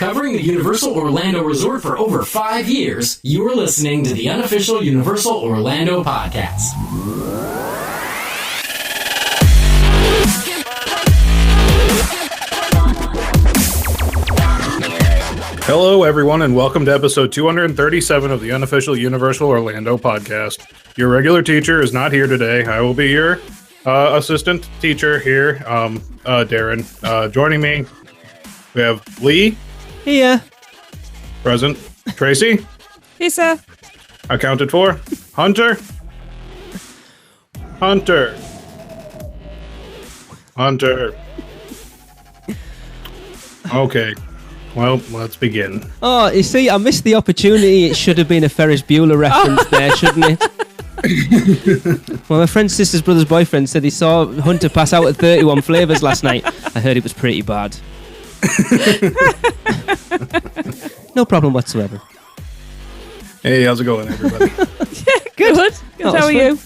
Covering the Universal Orlando Resort for over 5 years, you are listening to the unofficial Universal Orlando podcast. Hello, everyone, and welcome to episode 237 of the unofficial Universal Orlando podcast. Your regular teacher is not here today. I will be your assistant teacher here, Darren. Joining me, we have Lee. Here. Present. Tracy. Hey, Seth. Accounted for. Hunter. Hunter. Okay. Well, let's begin. Oh, you see, I missed the opportunity. It should have been a Ferris Bueller reference there, shouldn't it? Well, my friend's sister's brother's boyfriend said he saw Hunter pass out at 31 Flavours last night. I heard it was pretty bad. No problem whatsoever. Hey, how's it going, everybody? Good. How are you?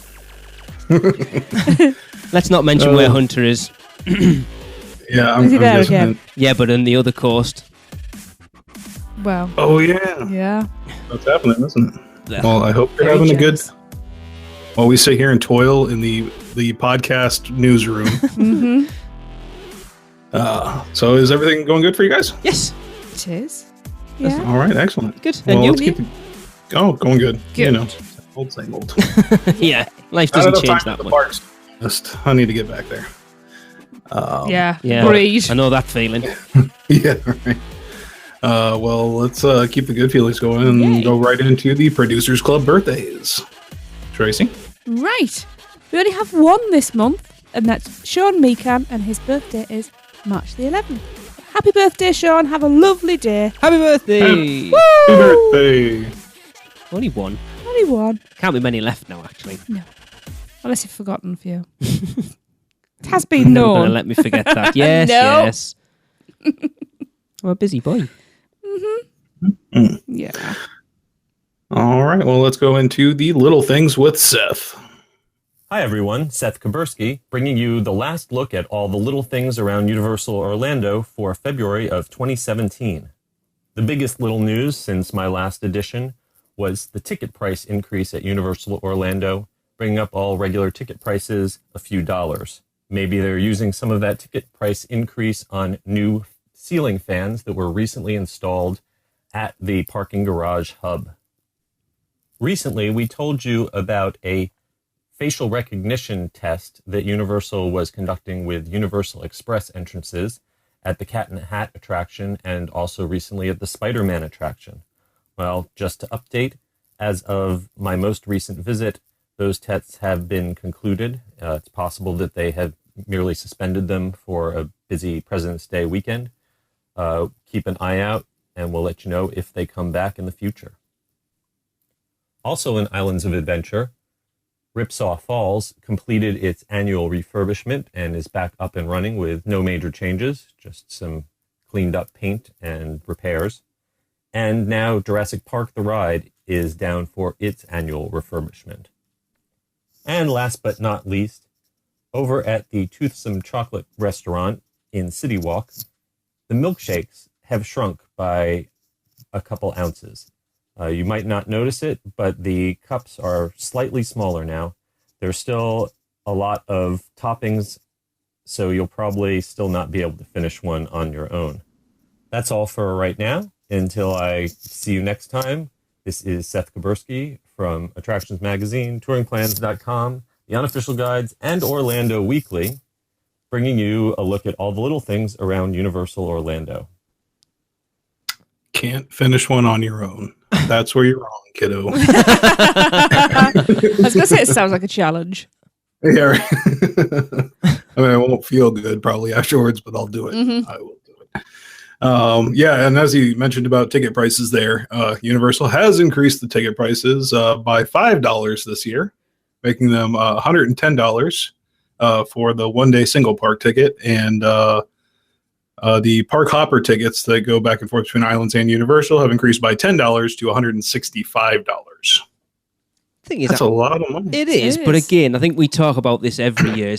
Let's not mention where Hunter is. Yeah, I'm he there guessing again? Yeah, but on the other coast. Well. Oh, yeah. Yeah. That's happening, isn't it? Yeah. Well, I hope you're Very having jealous. a good... While we sit here and toil in the podcast newsroom. Mm-hmm. So is everything going good for you guys? Yes. It is. Yeah. All right, excellent. Good. Well, And you? let's keep going good. Good. You know, same old. Yeah, life Not doesn't enough change time that at the much. parks. Just, I need to get back there. Yeah. Yeah, Agreed. I know that feeling. Yeah, right. Well, let's keep the good feelings going and Yay. go right into the Producers Club birthdays. Tracy? Right. We only have one this month, and that's Sean Meekham, and his birthday is March the 11th. Happy birthday, Sean. Have a lovely day. Happy birthday! Happy birthday! Only one. Only one. Can't be many left now, actually. No. Unless you've forgotten a few. It has been Never gonna known. let me forget that. Yes, No. yes. I'm a busy boy. Yeah. All right, well, let's go into the little things with Seth. Hi everyone, Seth Kabursky, bringing you the last look at all the little things around Universal Orlando for February of 2017. The biggest little news since my last edition was the ticket price increase at Universal Orlando, bringing up all regular ticket prices a few dollars. Maybe they're using some of that ticket price increase on new ceiling fans that were recently installed at the parking garage hub. Recently, we told you about a facial recognition test that Universal was conducting with Universal Express entrances at the Cat in the Hat attraction and also recently at the Spider-Man attraction. Well, just to update, as of my most recent visit, those tests have been concluded. It's possible that they have merely suspended them for a busy President's Day weekend. Keep an eye out, and we'll let you know if they come back in the future. Also in Islands of Adventure, Ripsaw Falls completed its annual refurbishment and is back up and running with no major changes, just some cleaned up paint and repairs. And now Jurassic Park the Ride is down for its annual refurbishment. And last but not least, over at the Toothsome Chocolate Restaurant in City Walk, the milkshakes have shrunk by a couple ounces. You might not notice it, but the cups are slightly smaller now. There's still a lot of toppings, so you'll probably still not be able to finish one on your own. That's all for right now. Until I see you next time, this is Seth Kabursky from Attractions Magazine, touringplans.com, The Unofficial Guides, and Orlando Weekly, bringing you a look at all the little things around Universal Orlando. Can't finish one on your own. That's where you're wrong, kiddo. I was going to say it sounds like a challenge. Yeah, right. I mean, I won't feel good probably afterwards, but I'll do it. Mm-hmm. I will do it. Yeah, and as you mentioned about ticket prices there, Universal has increased the ticket prices by $5 this year, making them $110 for the one-day single park ticket, and the park hopper tickets that go back and forth between Islands and Universal have increased by $10 to $165. Thing is, That's a lot of money. It is, but again, I think we talk about this every year.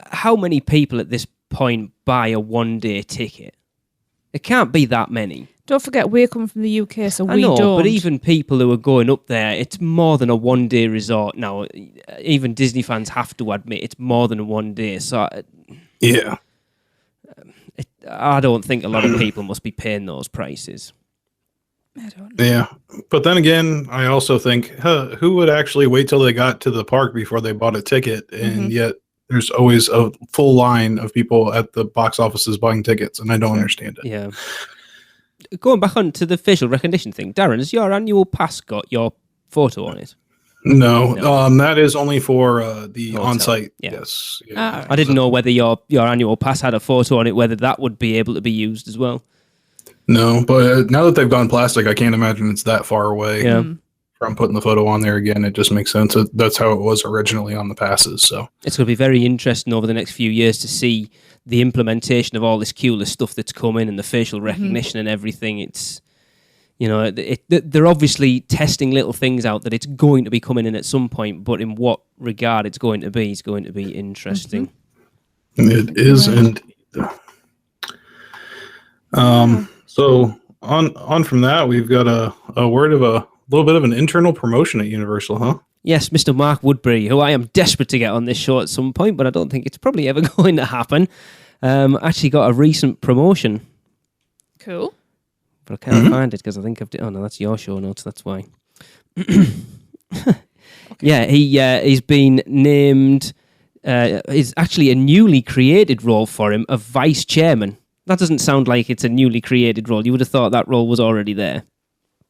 How many people at this point buy a one-day ticket? It can't be that many. Don't forget, we're coming from the UK, so I we know, don't. but even people who are going up there, it's more than a one-day resort now. Even Disney fans have to admit it's more than a one day. So, Yeah. I don't think a lot of people must be paying those prices. I don't know. Yeah. But then again, I also think, who would actually wait till they got to the park before they bought a ticket? And yet there's always a full line of people at the box offices buying tickets, and I don't understand it. Yeah. Going back on to the facial recognition thing, Darren, has your annual pass got your photo on it? No. That is only for the Hotel. on-site. Yeah. Yes. Yeah. I didn't know whether your annual pass had a photo on it, whether that would be able to be used as well. No, but now that they've gone plastic, I can't imagine it's that far away Yeah. from putting the photo on there again. It just makes sense. That's how it was originally on the passes. So It's going to be very interesting over the next few years to see the implementation of all this coolest stuff that's coming and the facial recognition and everything. It's, they're obviously testing little things out that it's going to be coming in at some point, but in what regard it's going to be is going to be interesting. it is indeed. So on from that, we've got a word of a little bit of an internal promotion at Universal, huh? Yes, Mr. Mark Woodbury, who I am desperate to get on this show at some point, but I don't think it's probably ever going to happen, actually got a recent promotion. Cool. But I can't find it because I think oh no, that's your show notes, that's why. Yeah, he's been named, is actually a newly created role for him of vice chairman. That doesn't sound like it's a newly created role. You would have thought that role was already there.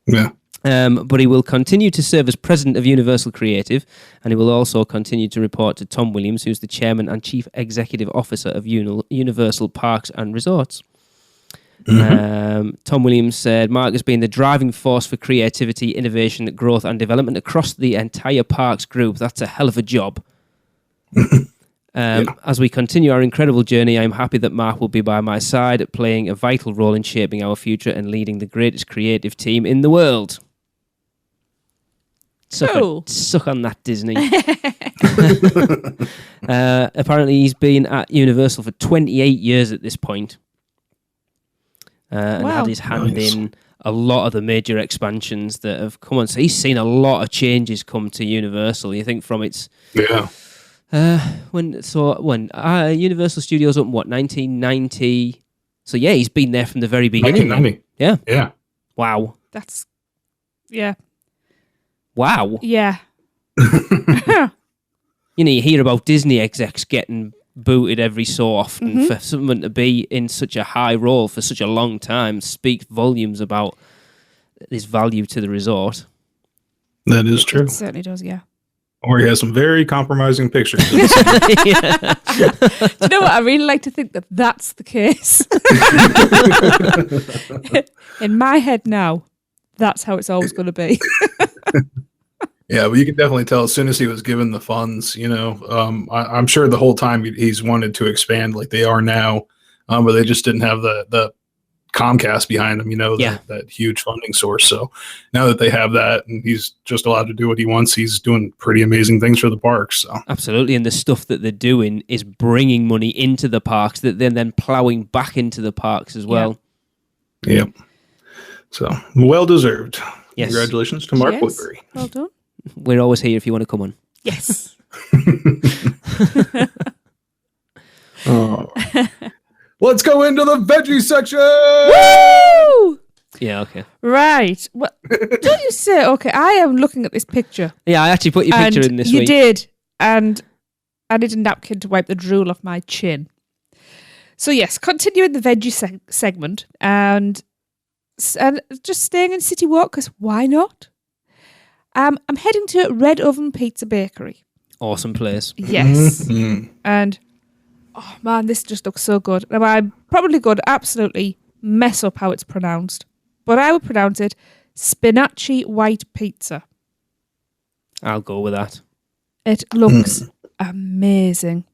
Yeah. But he will continue to serve as president of Universal Creative, and he will also continue to report to Tom Williams, who's the chairman and chief executive officer of Universal Parks and Resorts. Tom Williams said, Mark has been the driving force for creativity, innovation, growth and development across the entire parks group. That's a hell of a job. As we continue our incredible journey, I'm happy that Mark will be by my side, playing a vital role in shaping our future and leading the greatest creative team in the world. Suck on that, Disney. Apparently, he's been at Universal for 28 years at this point. And had his hand in a lot of the major expansions that have come on. So he's seen a lot of changes come to Universal. You think from its... Yeah. When Universal Studios opened, 1990? So yeah, he's been there from the very beginning. 1990. Yeah. Yeah. Wow. That's... Yeah. Wow. Yeah. You hear about Disney execs getting booted every so often. For someone to be in such a high role for such a long time speaks volumes about his value to the resort. That is true. It certainly does, yeah. Or he has some very compromising pictures. Do you know what? I really like to think that that's the case. In my head now, that's how it's always going to be. Yeah, but you can definitely tell as soon as he was given the funds, I'm sure the whole time he's wanted to expand like they are now, but they just didn't have the Comcast behind him, that huge funding source. So now that they have that and he's just allowed to do what he wants, he's doing pretty amazing things for the parks. So. Absolutely, and the stuff that they're doing is bringing money into the parks that they're then plowing back into the parks as well. Yeah. So, well deserved. Yes. Congratulations to Mark Woodbury. Well done. We're always here if you want to come on. Yes. Let's go into the veggie section. Woo! Yeah, okay. Right. Well, don't you say, okay, I am looking at this picture. Yeah, I actually put your picture in this week. You did. And I need a napkin to wipe the drool off my chin. So, yes, continuing the veggie segment and just staying in City Walk, because why not? I'm heading to Red Oven Pizza Bakery. Awesome place. Yes. And, oh man, this just looks so good. Now, I'm probably going to absolutely mess up how it's pronounced, but I would pronounce it Spinaci White Pizza. I'll go with that. It looks amazing.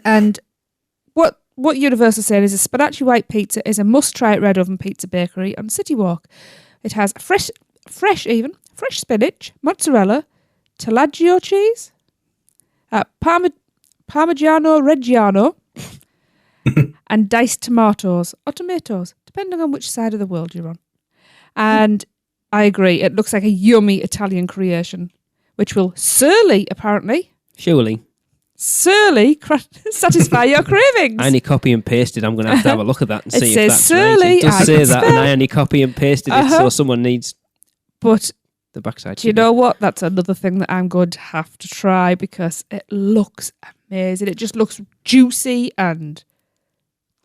And what Universal said is a Spinaci White Pizza is a must-try at Red Oven Pizza Bakery on City Walk. It has fresh spinach, mozzarella, taleggio cheese, Parmigiano Reggiano, and diced tomatoes. depending on which side of the world you're on. And I agree. It looks like a yummy Italian creation, which will surely Surely. satisfy your cravings. I only copy and pasted. I'm going to have a look at that and It see says if that's surly, right. It does I say can that, and spell. I only copy and pasted it, so someone needs But the backside. do you know what? That's another thing that I'm going to have to try because it looks amazing. It just looks juicy and...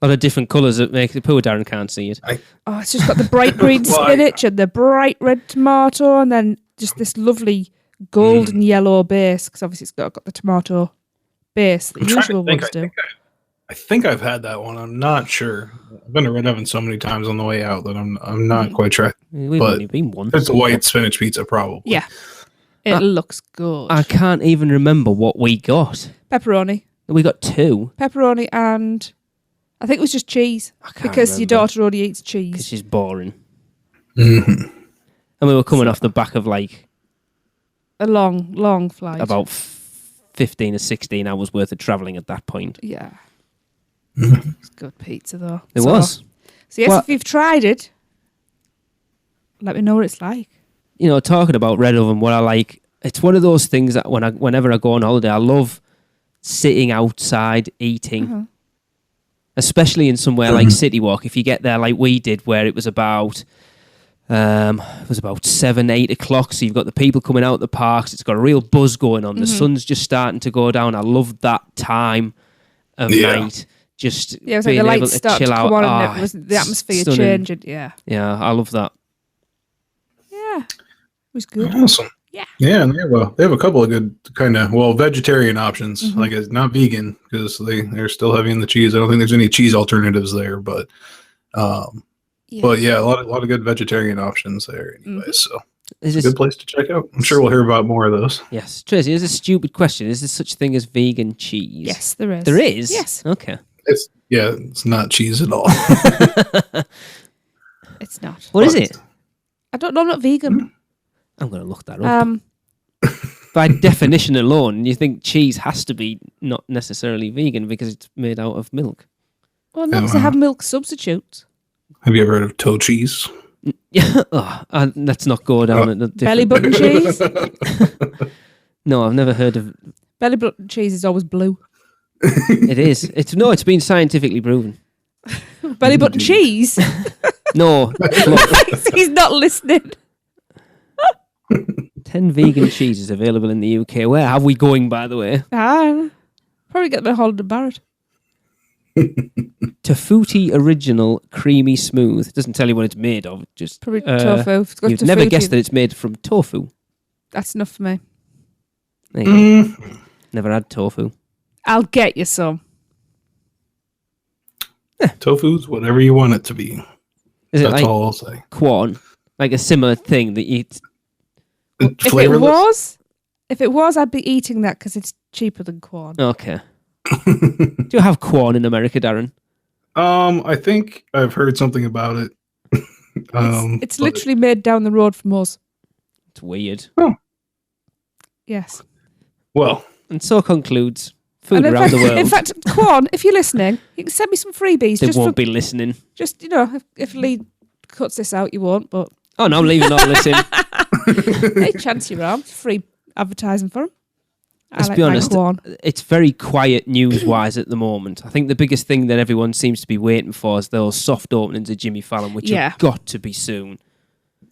A lot of different colours that make the poor Darren can't see it. Oh, it's just got the bright green spinach and the bright red tomato and then just this lovely golden yellow base because obviously it's got the tomato base that usual ones do. I think I've had that one. I'm not sure. I've been to Red Oven so many times on the way out that I'm not quite sure. We've But only been once. It's a white spinach pizza, probably. Yeah. It looks good. I can't even remember what we got. Pepperoni. We got 2. Pepperoni and I think it was just cheese because your daughter only eats cheese. Because she's boring. Mm-hmm. And we were coming off the back of like A long flight. about 15 or 16 hours worth of travelling at that point. Yeah. It's good pizza though. It was. So yes, Well- if you've tried it, let me know what it's like. You know, talking about Red Oven, what I like, it's one of those things that whenever I go on holiday, I love sitting outside eating. Especially in somewhere like City Walk, if you get there like we did, where it was about 7, 8 o'clock, so you've got the people coming out of the parks, it's got a real buzz going on, the sun's just starting to go down. I love that time of night, just Yeah, it was like being the able lights to start to chill out. come on and it was the atmosphere stunning. changing. Yeah. Yeah, I love that. Yeah. It was good. Awesome. Yeah. Yeah, and they have a couple of good kind of vegetarian options. Like it's not vegan because they're still heavy in the cheese. I don't think there's any cheese alternatives there, but but yeah, a lot of good vegetarian options there anyway. So Is it's this, a good place to check out. I'm sure we'll hear about more of those. yes, Tracy, here's a stupid question. Is there such thing as vegan cheese? Yes, there is. There is? Yes. Okay. It's not cheese at all. It's not. What is it? I don't know. I'm not vegan. I'm going to look that up. By definition alone, you think cheese has to be not necessarily vegan because it's made out of milk. Well, not because I have milk substitutes. Have you ever heard of toe cheese? Yeah, let's not go down a different... Belly button cheese? No, I've never heard of... Belly button cheese is always blue. It is. It's been scientifically proven. Belly button cheese? No. He's not listening. 10 vegan cheeses available in the UK. Where have we going, by the way? Probably get the Holland and Barrett. Tafuti Original Creamy Smooth. It doesn't tell you what it's made of. Just Probably tofu. It's got You'd never tofu. guessed that it's made from tofu. That's enough for me. There you go. Never had tofu. I'll get you some. Tofu's whatever you want it to be. Is it That's like all I'll say. Quorn? Like a similar thing that you... Flavorless? If it was, I'd be eating that because it's cheaper than corn. Okay. Do you have Quorn in America, Darren? I think I've heard something about it. It's literally made down the road from us. It's weird. Yes. Well, And so concludes Food And Around the World. in fact, Quan, if you're listening, you can send me some freebies. They just won't be listening. Just, if Lee cuts this out, you won't, but Oh, no, I'm leaving all this in. hey, chance you're on. Free advertising for him. Let's be honest, it's very quiet news-wise at the moment. I think the biggest thing that everyone seems to be waiting for is those soft openings of Jimmy Fallon, which have got to be soon.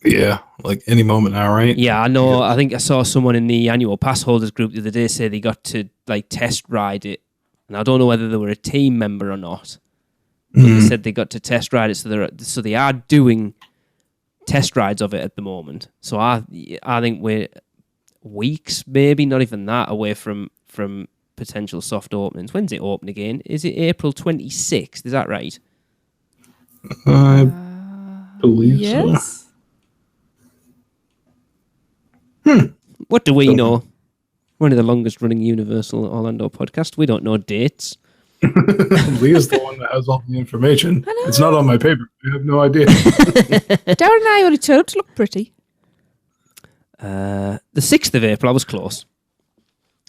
yeah, like any moment now, right? Yeah, I know. I think I saw someone in the annual pass holders group the other day say they got to test ride it, and I don't know whether they were a team member or not. But they said they got to test ride it, so they are doing test rides of it at the moment. So I think we're weeks, maybe not even that, away from potential soft openings. When's it open again? Is it April 26th? Is that right? I believe yes. so. What do we know? One of the longest running Universal Orlando podcasts. We don't know dates. Leah's the one that has all the information. It's not on my paper. I have no idea. Darren and I only turned up to look pretty. The 6th of April, I was close.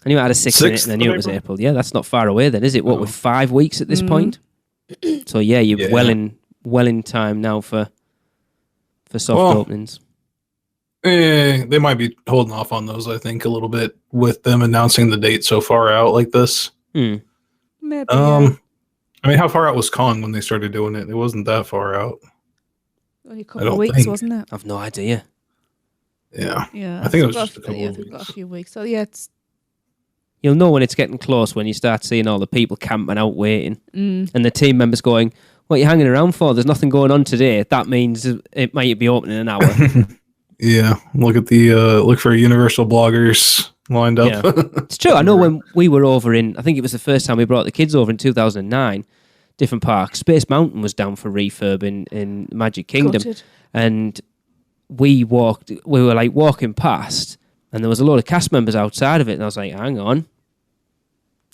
I knew I had a 6 in it, and I knew it was April. Yeah, that's not far away then, is it? What, with 5 weeks at this point? So yeah, you're well well in time now for soft openings. They might be holding off on those, I think, a little bit with them announcing the date so far out like this. Maybe. I mean, how far out was Con when they started doing it? It wasn't that far out. Only a couple of weeks, wasn't it? I've no idea. Yeah. Yeah. I think it was just a couple of we've got weeks. a few weeks. So yeah, it's You'll know when it's getting close when you start seeing all the people camping out waiting and the team members going, "What are you hanging around for? There's nothing going on today." That means it might be open in an hour. Yeah. Look for Universal bloggers lined up. Yeah. It's true. I know when we were over I think it was the first time we brought the kids over in 2009, different parks. Space Mountain was down for refurb in Magic Kingdom. gutted. And we were like walking past and there was a load of cast members outside of it. And I was like, hang on.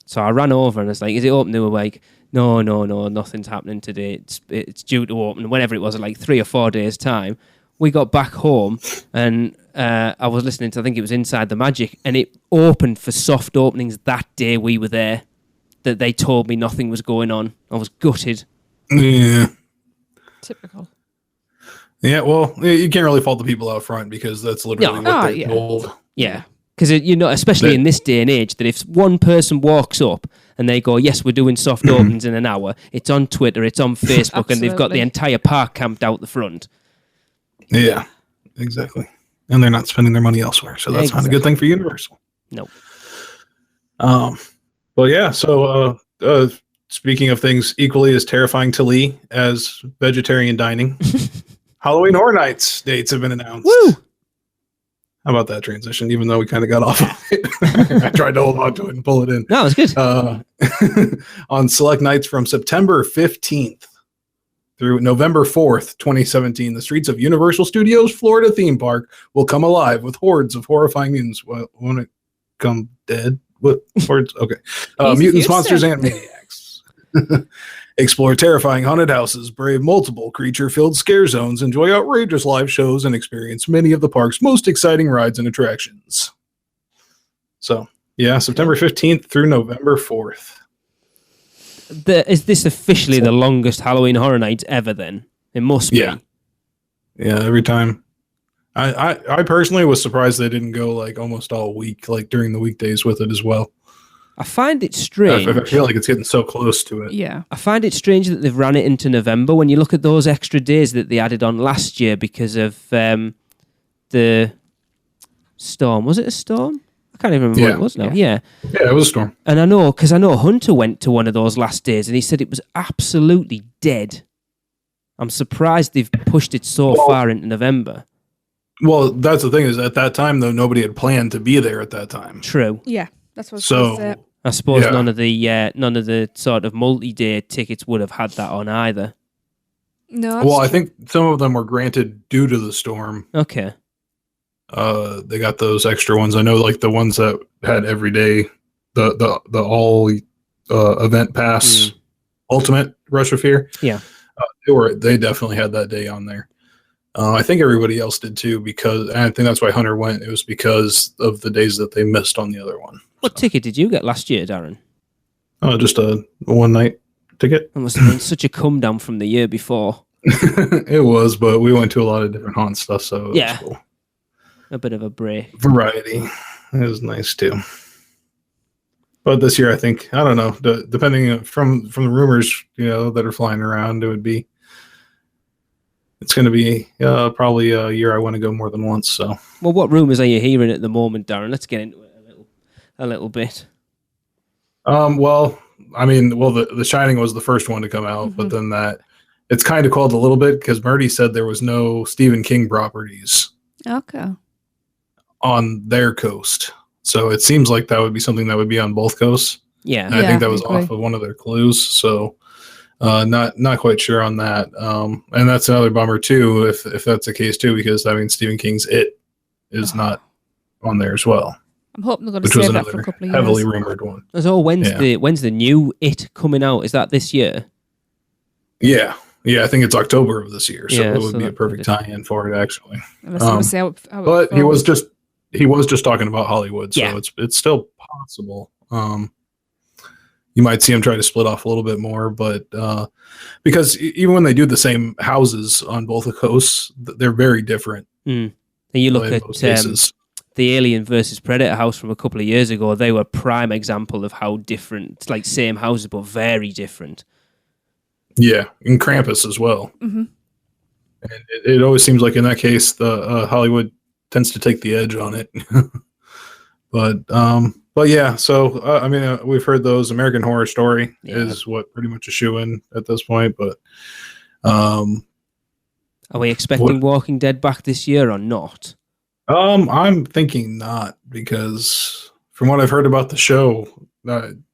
So I ran over and I was like, is it open? They were like, no, nothing's happening today. It's due to open whenever it was, like 3 or 4 days' time. We got back home and I was listening to, I think it was Inside the Magic, and it opened for soft openings that day we were there, that they told me nothing was going on. I was gutted. Yeah. typical. Yeah, well, you can't really fault the people out front because that's literally what they're told. Yeah. Because, especially in this day and age, that if one person walks up and they go, yes, we're doing soft openings in an hour, it's on Twitter, it's on Facebook, and they've got the entire park camped out the front. Yeah, exactly. And they're not spending their money elsewhere, so that's not a good thing for Universal. No. But yeah, so speaking of things equally as terrifying to Lee as vegetarian dining, Halloween Horror Nights dates have been announced. Woo! How about that transition, even though we kind of got off of it? I tried to hold on to it and pull it in. No, it's good. On select nights from September 15th through November 4th, 2017, the streets of Universal Studios Florida theme park will come alive with hordes of horrifying mutants. Won't it come dead? What hordes? Okay. Mutants, monsters, and maniacs. Explore terrifying haunted houses, brave multiple creature-filled scare zones, enjoy outrageous live shows, and experience many of the park's most exciting rides and attractions. So, yeah, September 15th through November 4th. Is this officially the longest Halloween Horror Night ever then? It must be. Yeah, every time. I personally was surprised they didn't go like almost all week, like during the weekdays with it as well. I find it strange. I feel like it's getting so close to it. Yeah. I find it strange that they've ran it into November when you look at those extra days that they added on last year because of the storm. Was it a storm? I can't even remember what it was now. Yeah, it was a storm. And I know Hunter went to one of those last days and he said it was absolutely dead. I'm surprised they've pushed it so far into November. Well, that's the thing is at that time though nobody had planned to be there at that time. True. Yeah, that's what I was gonna say. I suppose none of the sort of multi-day tickets would have had that on either. No. Well, I think some of them were granted due to the storm. Okay. They got those extra ones. I know, like the ones that had every day, the all event pass, ultimate Rush of Fear. Yeah, they definitely had that day on there. I think everybody else did too because I think that's why Hunter went. It was because of the days that they missed on the other one. What ticket did you get last year, Darren? Just a one night ticket. It must have been such a come down from the year before. It was, but we went to a lot of different haunt stuff, so it was cool. A bit of a break. Variety. It was nice too. But this year, I think, I don't know, depending from the rumors, that are flying around, it's going to be probably a year I want to go more than once. So, well, what rumors are you hearing at the moment, Darren? Let's get into it a little bit. The Shining was the first one to come out, but then it's kind of called a little bit because Murdy said there was no Stephen King properties on their coast. So it seems like that would be something that would be on both coasts. Yeah. And I think that was off of one of their clues. So not quite sure on that. And that's another bummer too, if that's the case too, because Stephen King's It is not on there as well. I'm hoping they're going to save that for a couple of years. Heavily rumored one. So when's the new It coming out? Is that this year? Yeah. Yeah, I think it's October of this year, so it would be a perfect just tie-in for it, actually. But he was just talking about Hollywood, so it's still possible. you might see them try to split off a little bit more, but because even when they do the same houses on both the coasts, they're very different. And you look in at most cases. the Alien versus Predator house from a couple of years ago. They were a prime example of how different, it's like same houses but very different. Yeah, and Krampus as well. Mm-hmm. And it always seems like in that case, the Hollywood tends to take the edge on it. But yeah, so I mean, we've heard those. American Horror Story is what pretty much a shoe-in at this point. But are we expecting Walking Dead back this year or not? I'm thinking not, because from what I've heard about the show,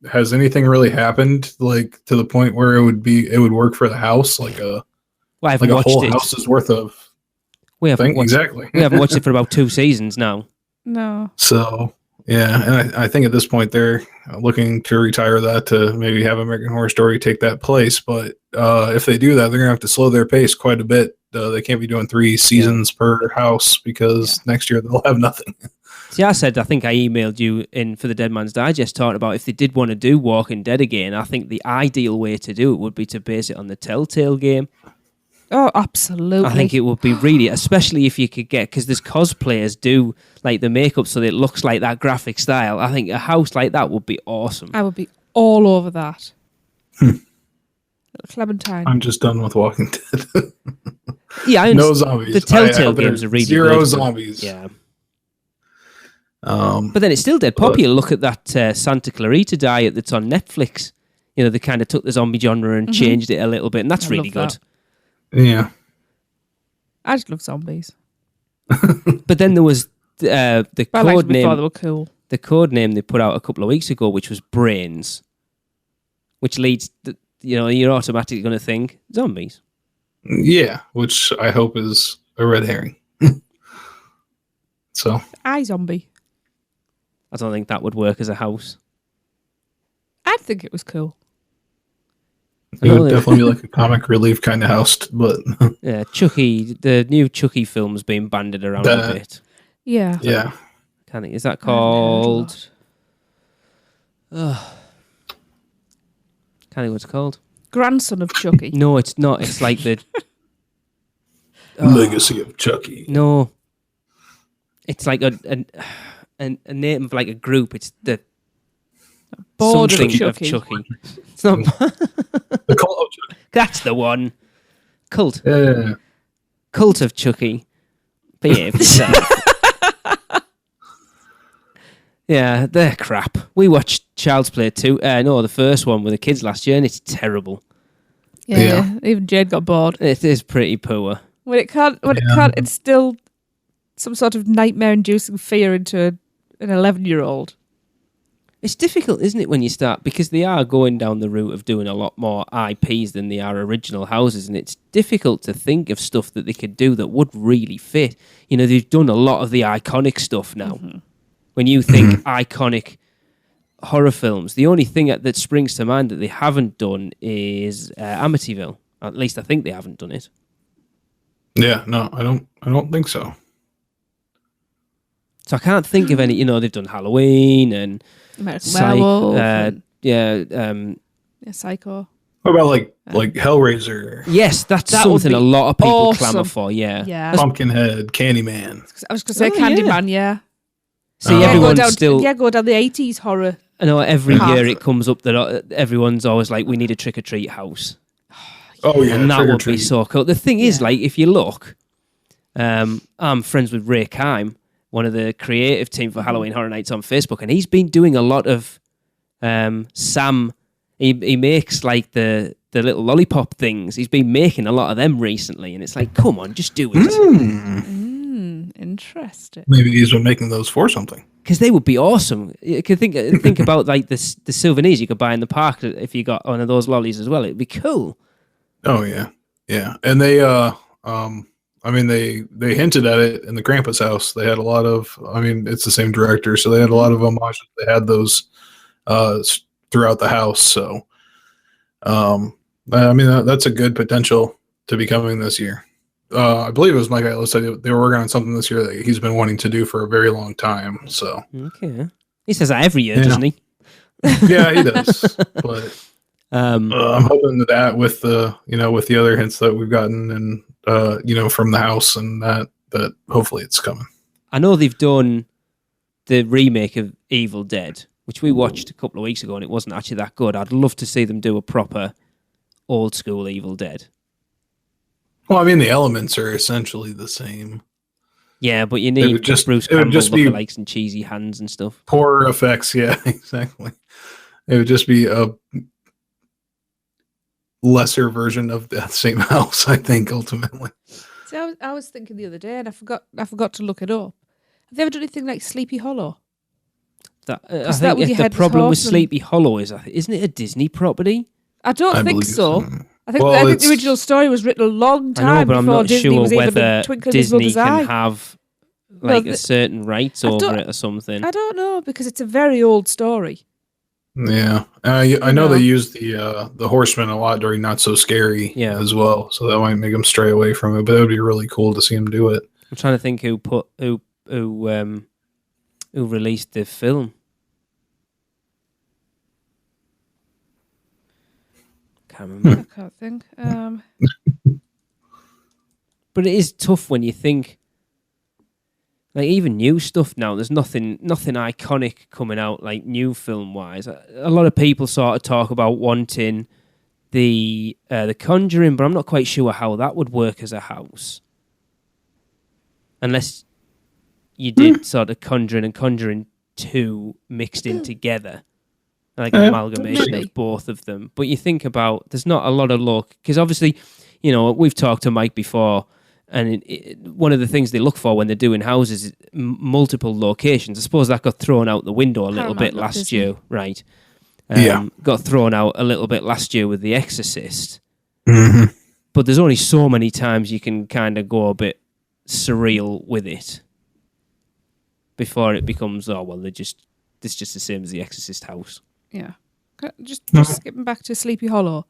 has anything really happened like to the point where it would work for the house, like a whole house's worth of? We haven't watched, exactly. We haven't watched it for about 2 seasons now. No. So yeah, and I think at this point they're looking to retire that to maybe have American Horror Story take that place. But if they do that, they're gonna have to slow their pace quite a bit. They can't be doing 3 seasons per house, because next year they'll have nothing. See, I think I emailed you in for the Dead Man's Digest talking about if they did want to do Walking Dead again, I think the ideal way to do it would be to base it on the Telltale game. Oh, absolutely. I think it would be really, especially if you could get, because there's cosplayers do like the makeup so that it looks like that graphic style. I think a house like that would be awesome. I would be all over that. Little Clementine. I'm just done with Walking Dead. Yeah, no zombies. The Telltale games are really zero good. Zombies. Yeah. But then it's still dead popular. Look at that Santa Clarita Diet that's on Netflix. You know, they kind of took the zombie genre and changed it a little bit, and that's really good. That. Yeah. I just love zombies. But then there was the code name. They were cool. The code name they put out a couple of weeks ago, which was Brains, which leads, you're automatically going to think zombies. Yeah, which I hope is a red herring. So Zombie. I don't think that would work as a house. I'd think it was cool. It would definitely be like a comic relief kind of house, but yeah, Chucky, the new Chucky film's been banded around a bit. Yeah. Yeah. Is that called? Can't think what it's called. Grandson of Chucky. No, it's not. It's like the Legacy of Chucky. No, it's like a name of like a group. It's the Board something of Chucky. It's not. The Cult of Chucky. That's the one. Cult. Yeah. Cult of Chucky. Behave yourself. Yeah, they're crap. We watched Child's Play 2. No, the first one with the kids last year, and it's terrible. Yeah. Even Jade got bored. It is pretty poor. When it can't instill some sort of nightmare-inducing fear into an 11-year-old. It's difficult, isn't it, when you start, because they are going down the route of doing a lot more IPs than they are original houses, and it's difficult to think of stuff that they could do that would really fit. You know, they've done a lot of the iconic stuff now. Mm-hmm. When you think iconic horror films, the only thing that springs to mind that they haven't done is Amityville. At least I think they haven't done it. Yeah, no, I don't think so. So I can't think of any. They've done Halloween and Werewolf. Psycho. What about like Hellraiser? Yes, that's something a lot of people awesome. clamour for. Yeah. Pumpkinhead, Candyman. I was going to say Candyman. Yeah. See, everyone's still go down the 80s horror. I know every year it comes up that everyone's always like, we need a trick or treat house. Oh yeah, and that would be so cool. The thing is, like, if you look, I'm friends with Ray Kime, one of the creative team for Halloween Horror Nights on Facebook, and he's been doing a lot of Sam. He makes like the little lollipop things. He's been making a lot of them recently, and it's like, come on, just do it. Interesting. Maybe he's been making those for something. Because they would be awesome. You could think about like the souvenirs you could buy in the park if you got one of those lollies as well. It'd be cool. Oh yeah, yeah. And they they hinted at it in the Krampus house. They had a lot of. I mean, it's the same director, so they had a lot of homages. They had those throughout the house. So, that's a good potential to be coming this year. I believe it was Mike Atlas said they were working on something this year that he's been wanting to do for a very long time. So okay, he says that every year, doesn't he? Yeah, he does. But Um, I'm hoping that with the with the other hints that we've gotten and from the house and that hopefully it's coming. I know they've done the remake of Evil Dead, which we watched a couple of weeks ago, and it wasn't actually that good. I'd love to see them do a proper old school Evil Dead. Well, I mean, the elements are essentially the same. Yeah, but you need Bruce Campbell lookalikes and cheesy hands and stuff. Horror effects, yeah, exactly. It would just be a lesser version of that same house, I think, ultimately. See, I was thinking the other day, and I forgot to look it up. Have they ever done anything like Sleepy Hollow? I think the problem with Sleepy Hollow is, isn't it a Disney property? I don't think so. I think the original story was written a long time I know, but before I'm not Disney sure was even whether twinkling Disney his mother's eye. can have a certain rights over it or something. I don't know, because it's a very old story. Yeah, I know they used the Horseman a lot during Not So Scary as well, so that might make them stray away from it. But it would be really cool to see them do it. I'm trying to think who released the film. Can't remember. I can't think. But it is tough when you think, like, even new stuff now. There's nothing iconic coming out, like, new film wise. A lot of people sort of talk about wanting the Conjuring, but I'm not quite sure how that would work as a house, unless you did sort of Conjuring and Conjuring 2 mixed in together, like an amalgamation of both of them. But you think about, there's not a lot of luck, because obviously, we've talked to Mike before, and one of the things they look for when they're doing houses is multiple locations. I suppose that got thrown out the window a little bit last year, right? Got thrown out a little bit last year with The Exorcist. Mm-hmm. But there's only so many times you can kind of go a bit surreal with it before it becomes, it's just the same as The Exorcist house. Yeah. Just skipping back to Sleepy Hollow.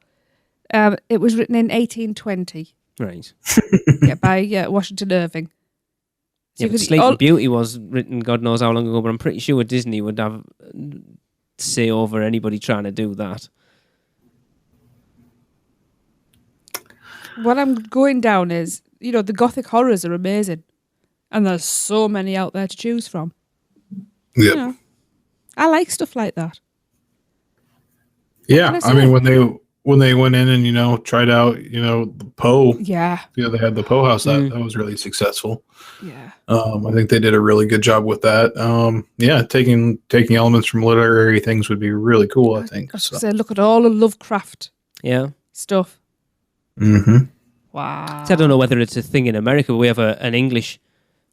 It was written in 1820. Right. By Washington Irving. So but Sleeping Beauty was written God knows how long ago, but I'm pretty sure Disney would have say over anybody trying to do that. What I'm going down is, the Gothic horrors are amazing. And there's so many out there to choose from. Yeah. I like stuff like that. Yeah, I mean, when they went in and tried out the Poe, they had the Poe house that was really successful. Yeah, I think they did a really good job with that. Taking elements from literary things would be really cool. I think. I was gonna say, look at all the Lovecraft stuff. Mm-hmm. Wow. So I don't know whether it's a thing in America, but we have an English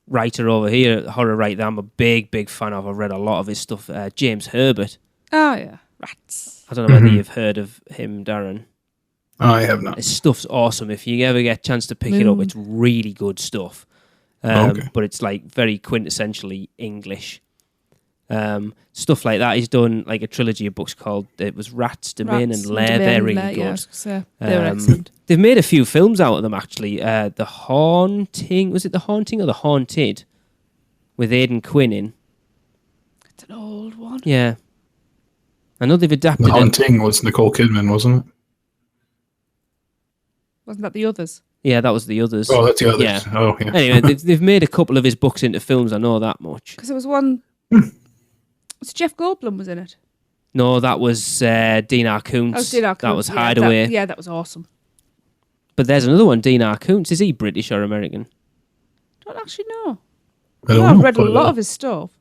writer over here, horror writer that I'm a big fan of. I've read a lot of his stuff. James Herbert. Oh yeah, rats. I don't know whether you've heard of him, Darren. I have not. His stuff's awesome. If you ever get a chance to pick it up, it's really good stuff. But it's like very quintessentially English. Stuff like that. He's done like a trilogy of books called Rats, Domain and Lair. They're really good. They're excellent. They've made a few films out of them actually. The Haunting, was it The Haunting or The Haunted? With Aidan Quinn in. It's an old one. Yeah. I know they've adapted The Haunting was Nicole Kidman, wasn't it? Wasn't that The Others? Yeah, that was The Others. Oh, that's The Others. Yeah. Oh, yeah. Anyway, they've made a couple of his books into films. I know that much. Because there was one. Was Jeff Goldblum was in it? No, that was Dean R. Koontz. Oh, Dean R. Koontz. That was Hideaway. That was awesome. But there's another one, Dean R. Koontz. Is he British or American? Don't actually know. I've read a lot of his stuff.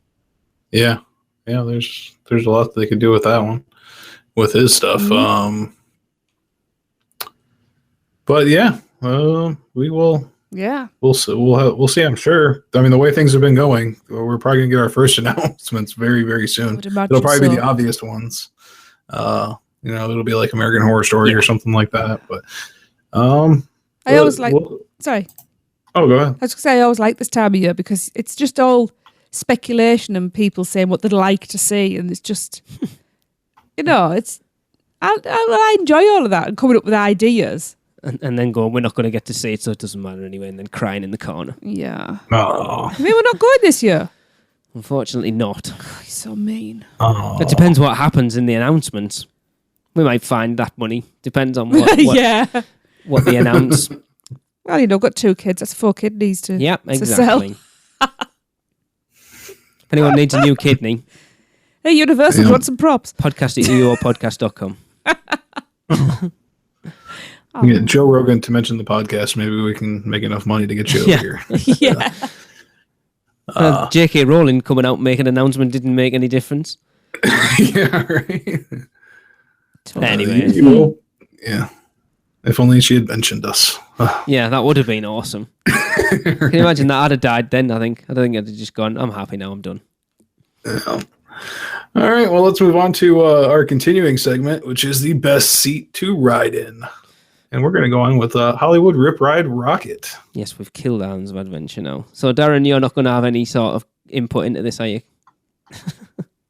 Yeah. Yeah, there's a lot they could do with that one, with his stuff. But yeah, we will. Yeah, we'll see. I'm sure. I mean, the way things have been going, we're probably gonna get our first announcements very, very soon. It'll probably be the obvious ones. It'll be like American Horror Story or something like that. But I always like. Sorry. Oh, go ahead. I was gonna say I always like this time of year because it's just all speculation and people saying what they'd like to see, and it's just, it's. I enjoy all of that and coming up with ideas. And then going, we're not going to get to see it, so it doesn't matter anyway, and then crying in the corner. Yeah. Oh. I mean, we're not going this year. Unfortunately not. He's so mean. Oh. It depends what happens in the announcements. We might find that money. Depends on what Yeah. what they announce. Well, I've got 2 kids. That's 4 kidneys to Yep, to sell. exactly. If anyone needs a new kidney, Hey, Universal, do you want some props? podcast at UUOpodcast.com. Get Joe Rogan to mention the podcast. Maybe we can make enough money to get you Yeah. over here. Yeah. J.K. Rowling coming out and making an announcement didn't make any difference. Yeah, right. Anyway. Yeah. If only she had mentioned us. Yeah, that would have been awesome. Can you imagine that? I'd have died then, I think. I don't think I'd have just gone, I'm happy now, I'm done. Yeah. All right, well, let's move on to our continuing segment, which is the best seat to ride in. And we're going to go on with Hollywood Rip Ride Rocket. Yes, we've killed Islands of Adventure now. So, Darren, you're not going to have any sort of input into this, are you?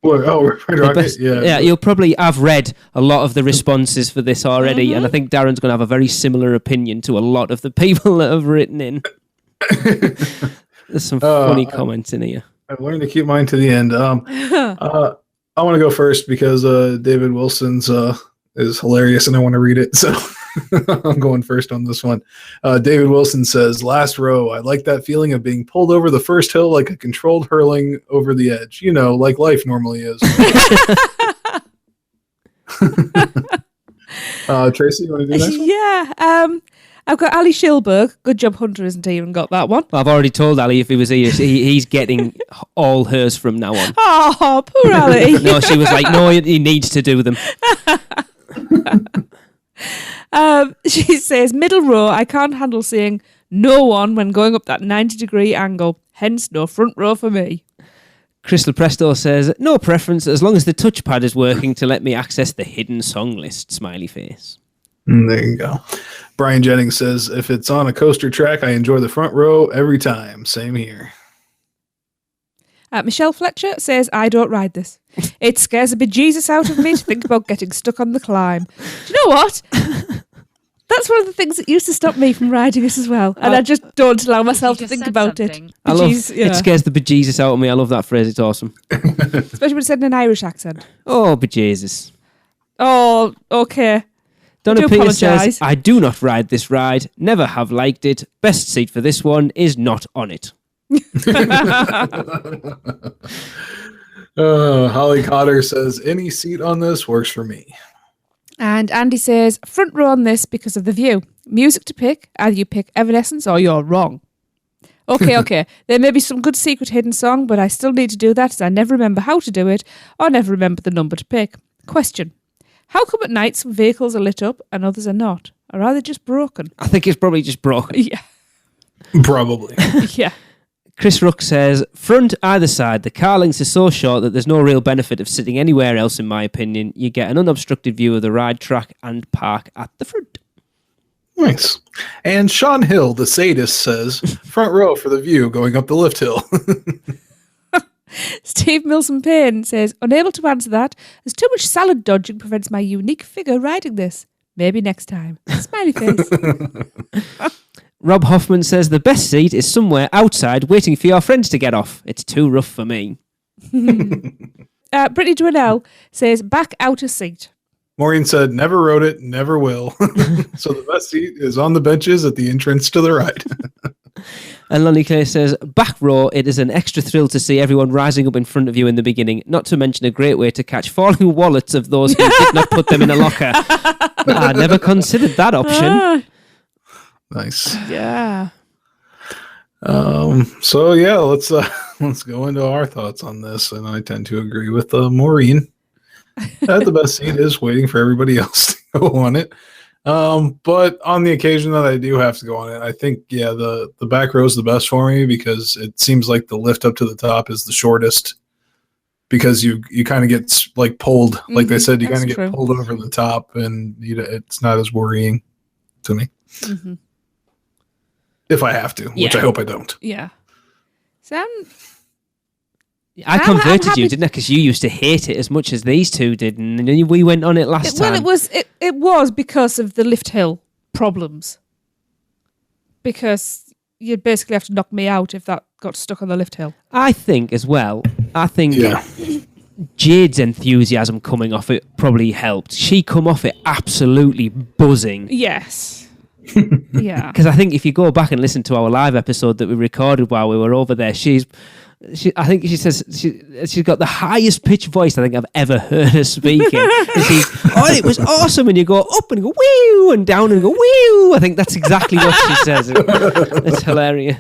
Rip Ride Rocket? Yeah, you'll probably have read a lot of the responses for this already, and I think Darren's going to have a very similar opinion to a lot of the people that have written in. There's some funny comments in here. I've learned to keep mine to the end. I want to go first because David Wilson's is hilarious and I want to read it. So I'm going first on this one. David Wilson says, last row, I like that feeling of being pulled over the first hill like a controlled hurling over the edge. You know, like life normally is. Tracy, you want to do that? Yeah. I've got Ali Schilberg. Good job Hunter isn't here and got that one. Well, I've already told Ali if he was here, he's getting all hers from now on. Oh, poor Ali. No, she was like, no, he needs to do them. She says, middle row, I can't handle seeing no one when going up that 90-degree angle. Hence, no front row for me. Crystal Presto says, no preference as long as the touchpad is working to let me access the hidden song list. Smiley face. There you go. Brian Jennings says, if it's on a coaster track, I enjoy the front row every time. Same here. Michelle Fletcher says, I don't ride this. It scares the bejesus out of me to think about getting stuck on the climb. Do you know what? That's one of the things that used to stop me from riding it as well. And I just don't allow myself to think about it. It scares the bejesus out of me. I love that phrase. It's awesome. Especially when it's said in an Irish accent. Oh, bejesus. Oh, okay. Donna Peter says, apologise. I do not ride this ride. Never have liked it. Best seat for this one is not on it. Holly Cotter says, any seat on this works for me. And Andy says, front row on this because of the view. Music to pick. Either you pick Evanescence or you're wrong. Okay. There may be some good secret hidden song, but I still need to do that as I never remember how to do it or never remember the number to pick. Question. How come at night some vehicles are lit up and others are not? Or are they just broken? I think it's probably just broken. Yeah. Probably. Yeah. Chris Rook says, front either side, the car lengths are so short that there's no real benefit of sitting anywhere else, in my opinion. You get an unobstructed view of the ride track and park at the front. Nice. And Sean Hill, the sadist, says, front row for the view going up the lift hill. Steve Milson Payne says, unable to answer that, as too much salad dodging prevents my unique figure riding this. Maybe next time. Smiley face. Rob Hoffman says, the best seat is somewhere outside waiting for your friends to get off. It's too rough for me. Brittany Dwinell says, back outer seat. Maureen said, never rode it, never will. So the best seat is on the benches at the entrance to the ride. And Lonnie Clay says, back row, it is an extra thrill to see everyone rising up in front of you in the beginning, not to mention a great way to catch falling wallets of those who did not put them in a locker. I never considered that option. Nice. Yeah. So yeah, let's go into our thoughts on this, and I tend to agree with Maureen that the best seat is waiting for everybody else to go on it. But on the occasion that I do have to go on it, I think the back row is the best for me because it seems like the lift up to the top is the shortest because you kind of get like pulled, like they said, you kind of get pulled over the top, and it's not as worrying to me. Mm-hmm. If I have to, which I hope I don't. Yeah. I converted you, didn't I? Because you used to hate it as much as these two did, and then we went on it last time. Well, it was because of the lift hill problems. Because you'd basically have to knock me out if that got stuck on the lift hill. I think as well. Yeah. Jade's enthusiasm coming off it probably helped. She come off it absolutely buzzing. Yes. Yeah. Because I think if you go back and listen to our live episode that we recorded while we were over there, I think she says she's got the highest pitched voice I think I've ever heard her speaking. It was awesome, and you go up and go woo, and down and go woo. I think that's exactly what she says. It's hilarious.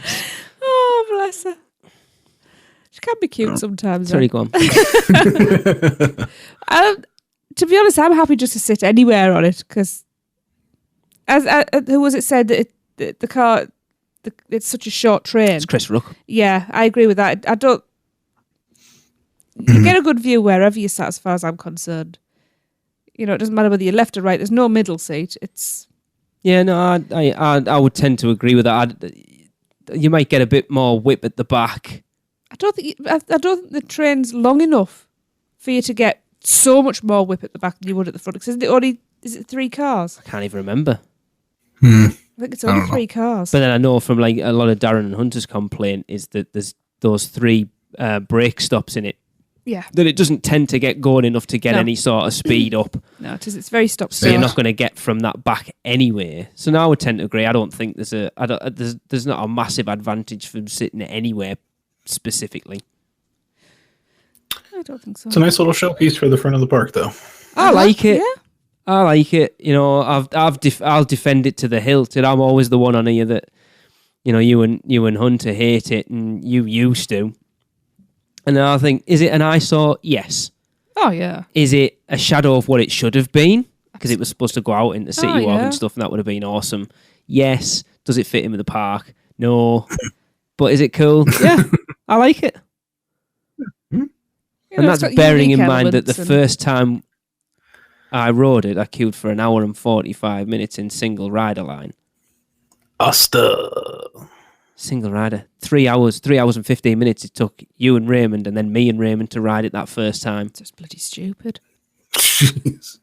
Oh, bless her. She can be cute sometimes. Sorry, go on. To be honest, I'm happy just to sit anywhere on it because, as who was it said that the car. It's such a short train. It's Chris Rook. Yeah, I agree with that. I don't. You get a good view wherever you sat, as far as I'm concerned. You know, it doesn't matter whether you're left or right. There's no middle seat. It's. Yeah, no, I would tend to agree with that. You might get a bit more whip at the back. I don't think the train's long enough for you to get so much more whip at the back than you would at the front. Because is it 3 cars? I can't even remember. I think it's only 3 cars. But then I know from like a lot of Darren and Hunter's complaint is that there's those 3 brake stops in it. Yeah. That it doesn't tend to get going enough to get any sort of speed up. No, it's very stop. So you're not going to get from that back anyway. So now I would tend to agree. I don't think there's not a massive advantage from sitting anywhere specifically. I don't think so. It's a nice little showpiece for the front of the park, though. I like it. Yeah. I like it. You know, I'll defend it to the hilt. And I'm always the one on here that, you know, you and Hunter hate it, and you used to. And then I think, is it an eyesore? Yes. Oh yeah. Is it a shadow of what it should have been? Because it was supposed to go out into City Walk yeah. and stuff, and that would have been awesome. Yes. Does it fit in with the park? No. But is it cool? Yeah. I like it. You And know, it's that's got bearing in unique mind that the elements and- first time I rode it, I queued for 1 hour and 45 minutes in single rider line. Asta. Single rider. 3 hours and 15 minutes it took you and Raymond and then me and Raymond to ride it that first time. It's just bloody stupid. Jeez.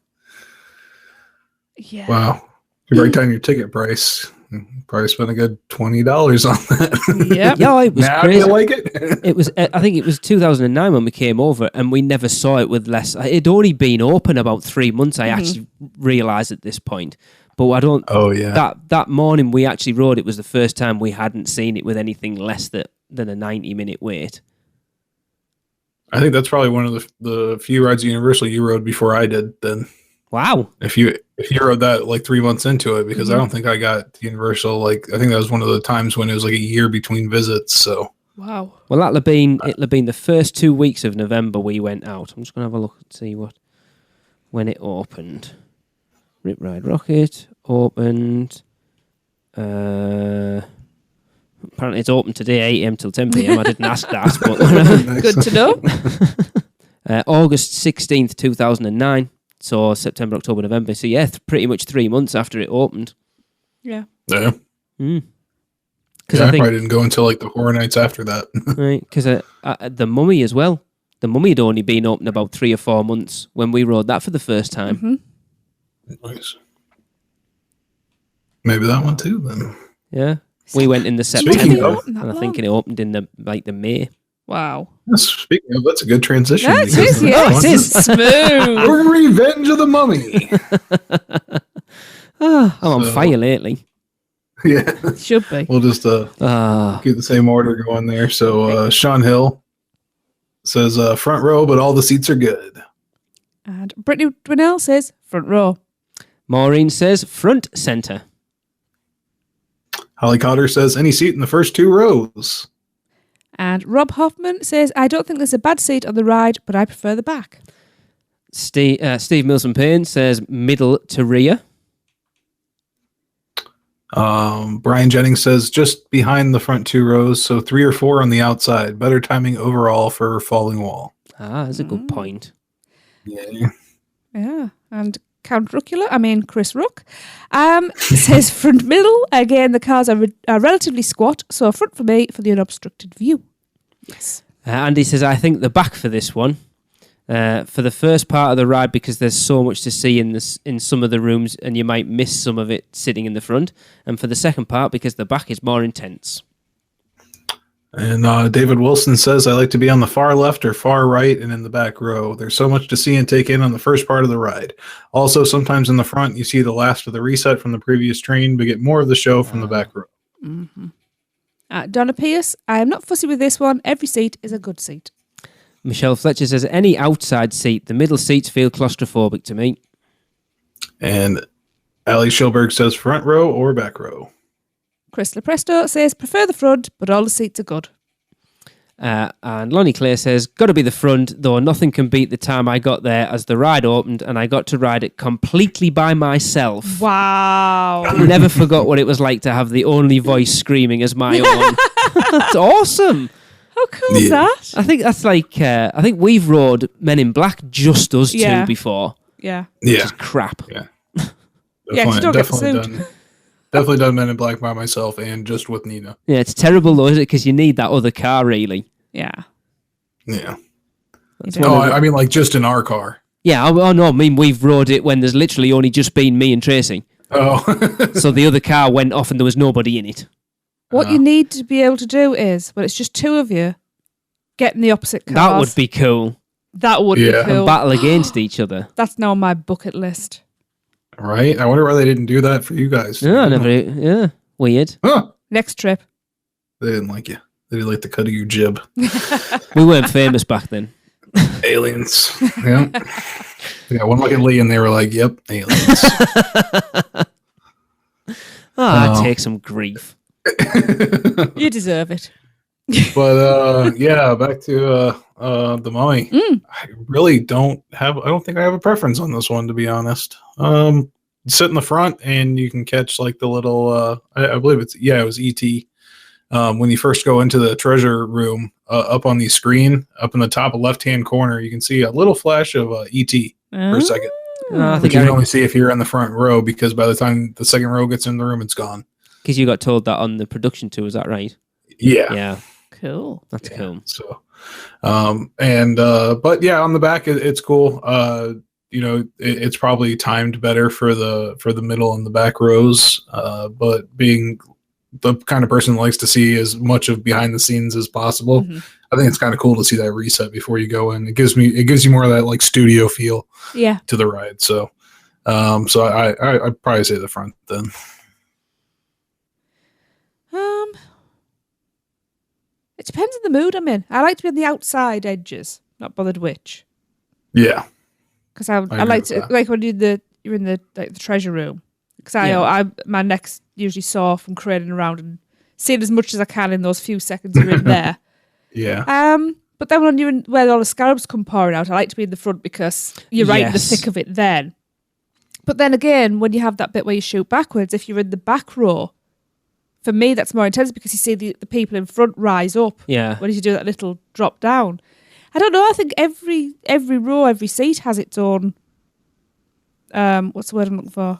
Yeah. Wow. You write down your ticket price. You probably spent a good $20 on that. Yep. Yeah, it was Now crazy. you like it? It was. I think it was 2009 when we came over, and we never saw it with less. It'd only been open about 3 months. I actually realised at this point, but I don't. Oh yeah. That morning we actually rode. It was the first time we hadn't seen it with anything less than a 90-minute wait. I think that's probably one of the few rides at Universal you rode before I did. Then Wow. if you rode that like 3 months into it, because I don't think I got to Universal. Like I think that was one of the times when it was like a year between visits. So Wow. Well, it'll have been the first 2 weeks of November we went out. I'm just gonna have a look and see when it opened. Rip Ride Rocket opened. Apparently it's open today, 8 a.m. till 10 p.m. I didn't ask that, but Good to know. August 16th, 2009. So September, October, November. So yeah, pretty much 3 months after it opened. Yeah. yeah. Because I I think probably didn't go until like the Horror Nights after that. right, because the Mummy as well. The Mummy had only been open about 3 or 4 months when we rode that for the first time. Nice. Maybe that one too. Then Yeah, we went in the Speaking September, of- and I think it opened in the May. Wow. speaking of, that's a good transition. That because is, the yeah. next it one- is. Smooth. Revenge of the Mummy. I'm on So- fire lately. Yeah, Should be. we'll just keep the same order going there. So Sean Hill says front row, but all the seats are good. And Brittany Dwinell says front row. Maureen says front centre. Holly Cotter says any seat in the first 2 rows. And Rob Hoffman says, I don't think there's a bad seat on the ride, but I prefer the back. Steve Milson Payne says middle to rear. Brian Jennings says just behind the front 2 rows, so 3 or 4 on the outside. Better timing overall for falling wall. That's a good point. Yeah. Yeah. And Chris Rook, says front middle. Again, the cars are relatively squat, so front for me for the unobstructed view. Yes. Andy says, I think the back for this one. For the first part of the ride, because there's so much to see in some of the rooms, and you might miss some of it sitting in the front. And for the second part, because the back is more intense. And David Wilson says, I like to be on the far left or far right and in the back row. There's so much to see and take in on the first part of the ride. Also, sometimes in the front, you see the last of the reset from the previous train, but get more of the show from the back row. Mm-hmm. Donna Pierce, I am not fussy with this one. Every seat is a good seat. Michelle Fletcher says, any outside seat. The middle seats feel claustrophobic to me. And Ali Schilberg says front row or back row. Chris Lepresto says, prefer the front, but all the seats are good. And Lonnie Clay says, got to be the front, though nothing can beat the time I got there as the ride opened and I got to ride it completely by myself. Wow. Never forgot what it was like to have the only voice screaming as my own. That's awesome. How cool is that? I think that's like, I think we've rode Men in Black, just us two before. Yeah. Which is crap. Yeah. Yeah, 'cause you don't get the suit. Definitely done Men in Black by myself and just with Nina. Yeah, it's terrible though, is it? Because you need that other car, really. Yeah. Yeah. Oh, I mean, like just in our car. Yeah, oh no, I mean, we've rode it when there's literally only just been me and Tracy. Oh. So the other car went off and there was nobody in it. What you need to be able to do is, when it's just two of you, get in the opposite cars. That would be cool. That would be cool. And battle against each other. That's now on my bucket list. Right? I wonder why they didn't do that for you guys. No, never. Weird. Huh. Next trip. They didn't like you. They didn't like the cut of your jib. We weren't famous back then. Aliens. Yeah. Yeah, one look at Lee and they were like, yep, aliens. I take some grief. You deserve it. But yeah, back to the Mummy. I really don't think I have a preference on this one, to be honest. Sit in the front and you can catch like the little I believe it was ET. When you first go into the treasure room, up on the screen, up in the top left hand corner, you can see a little flash of ET for a second. But you can only see if you're in the front row, because by the time the second row gets in the room, it's gone. Because you got told that on the production tour, is that right? Yeah. Yeah. Cool. That's cool. So, but yeah, on the back, it's cool. It's probably timed better for the middle and the back rows. But being the kind of person that likes to see as much of behind the scenes as possible, I think it's kind of cool to see that reset before you go in. It gives you more of that like studio feel to the ride. So, I'd probably say the front then. It depends on the mood I'm in. I like to be on the outside edges, not bothered which. Yeah, because I like to like when you're in the treasure room. Because my neck's usually sore from craning around and seeing as much as I can in those few seconds you're in there. Yeah. But then when you're in where all the scarabs come pouring out, I like to be in the front because you're right in the thick of it then. But then again, when you have that bit where you shoot backwards, if you're in the back row, for me that's more intense because you see the people in front rise up. Yeah. When you do that little drop down. I don't know, I think every row, every seat has its own what's the word I'm looking for?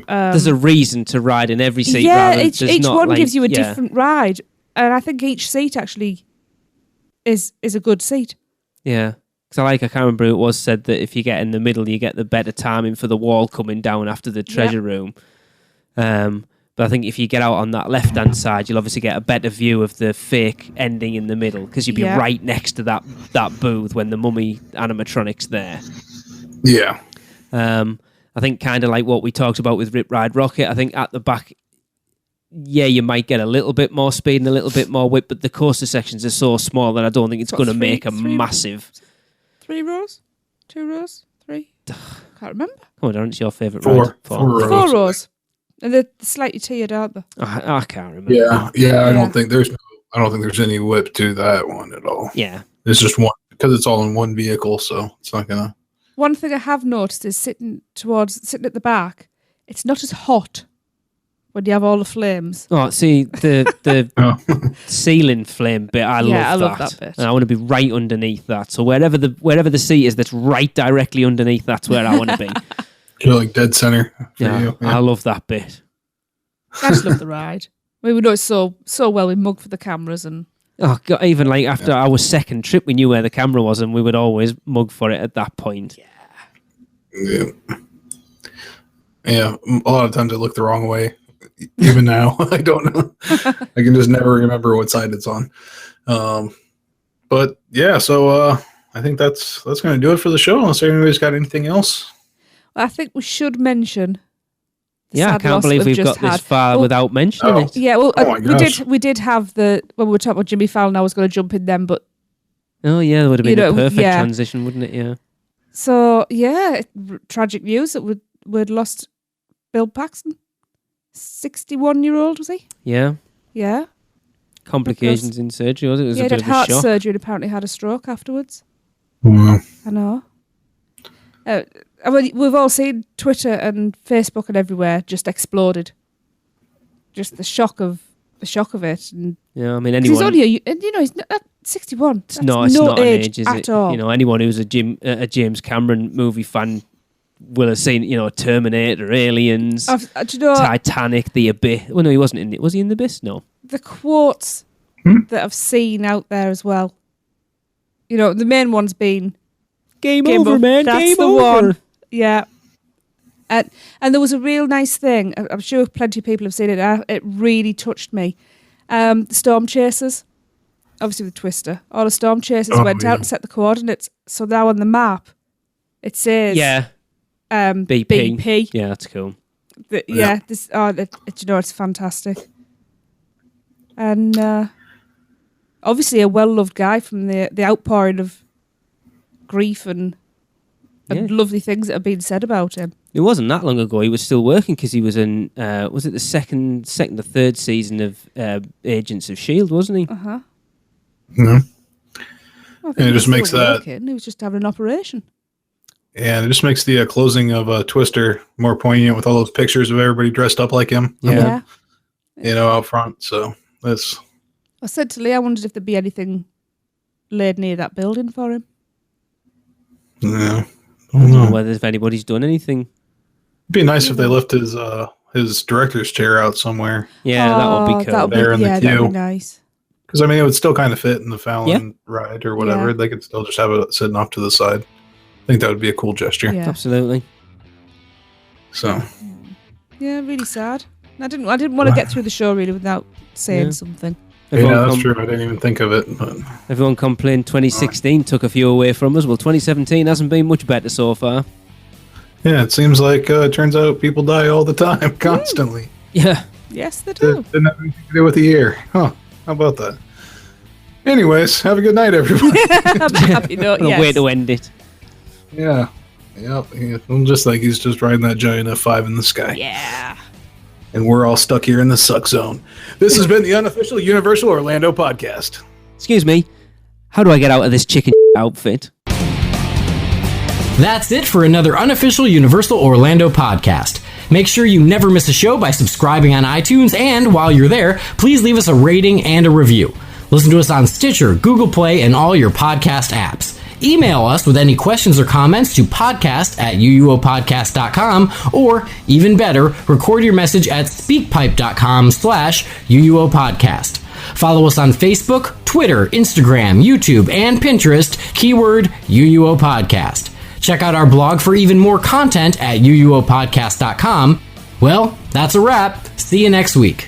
There's a reason to ride in every seat. Yeah, each one gives you a different ride, and I think each seat actually is a good seat. Yeah, because I can't remember who it was said that if you get in the middle, you get the better timing for the wall coming down after the treasure room. But I think if you get out on that left-hand side, you'll obviously get a better view of the fake ending in the middle because you'll be right next to that booth when the mummy animatronic's there. Yeah. I think kind of like what we talked about with Rip Ride Rocket. I think at the back, you might get a little bit more speed and a little bit more width, but the coaster sections are so small that I don't think it's going to make a massive... 3 rows? 2 rows? 3? Can't remember. Come on, Darren, it's your favourite ride. 4 rows. And they're slightly tiered, aren't they? I can't remember. Yeah. I don't think there's any whip to that one at all. Yeah. It's just one, because it's all in one vehicle, so it's not going to... One thing I have noticed is sitting at the back, it's not as hot when you have all the flames. Oh, see, the ceiling flame bit, I love that bit. And I want to be right underneath that. So wherever the seat is that's right directly underneath, that's where I want to be. You're like dead center for you. Yeah. I love that bit. I just love the ride. We know it so well. We mug for the cameras and... Oh God, even like after our second trip, we knew where the camera was and we would always mug for it at that point. Yeah. A lot of times I look the wrong way even now. I don't know. I can just never remember what side it's on. But yeah, so I think that's going to do it for the show. Unless anybody's got anything else. I think we should mention. I can't believe we've got this far without mentioning it. Yeah, well, Oh my gosh. we did have when we were talking about Jimmy Fallon. I was going to jump in then, but Oh yeah, that would have been a perfect yeah. transition, wouldn't it? Yeah. So yeah, tragic news that we'd lost Bill Paxton, 61-year-old, was he? Yeah. Yeah. Complications in surgery, was it? It was Yeah, a he bit had of a heart shock. surgery and apparently had a stroke afterwards. Wow. I know. I mean, we've all seen Twitter and Facebook and everywhere just exploded. Just the shock of it, and Yeah, I mean, 'cause he's anyone. only he's not 61. It's That's not no an age age, is at it? all. You know, anyone who's a James Cameron movie fan will have seen, Terminator, Aliens, Do you know Titanic, The Abyss. Well, no, he wasn't in it. Was he in The Abyss? No. the quotes that I've seen out there as well? You know, the main one's been Game over, man. That's Game the over. one. Yeah. And there was a real nice thing. I'm sure plenty of people have seen it. It really touched me. The Storm Chasers, obviously the Twister. All the Storm Chasers went out and set the coordinates. So now on the map, it says BP. Yeah, that's cool. It's fantastic. And obviously a well-loved guy from the outpouring of grief and lovely things that have been said about him. It wasn't that long ago. He was still working because he was in, was it the second or third season of Agents of S.H.I.E.L.D., wasn't he? Uh-huh. Yeah. I think And it just he was makes still that- working. He was just having an operation. And it just makes the closing of Twister more poignant with all those pictures of everybody dressed up like him. Yeah. Out front. So that's. I said to Lee, I wondered if there'd be anything laid near that building for him. Yeah. I don't know whether if anybody's done anything. It'd be nice if they left his director's chair out somewhere. Yeah, that would be cool. There in the that'd queue. be nice. Because, I mean, it would still kind of fit in the Fallon ride or whatever. Yeah. They could still just have it sitting off to the side. I think that would be a cool gesture. Yeah. Absolutely. So, Yeah, really sad. I didn't want to get through the show really without saying something. that's true. I didn't even think of it. But Everyone complained 2016 took a few away from us. Well, 2017 hasn't been much better so far. yeah, it seems like it turns out people die all the time, constantly. Yeah. Yes, they do. Didn't have anything to do with the year. Huh. How about that? Anyways, have a good night, everyone. Happy note, What a yes. way to end it. Yeah. Yep. Yeah. I'm just like he's just riding that giant F5 in the sky. Yeah. And we're all stuck here in the suck zone. This has been the unofficial Universal Orlando podcast. Excuse me. How do I get out of this chicken outfit? That's it for another unofficial Universal Orlando podcast. Make sure you never miss a show by subscribing on iTunes, and while you're there, please leave us a rating and a review. Listen to us on Stitcher, Google Play, and all your podcast apps. Email us with any questions or comments to podcast@uuopodcast.com, or even better, record your message at speakpipe.com/uuopodcast. Follow us on Facebook, Twitter, Instagram, YouTube, and Pinterest, keyword UUO Podcast. Check out our blog for even more content at uuopodcast.com. Well, that's a wrap. See you next week.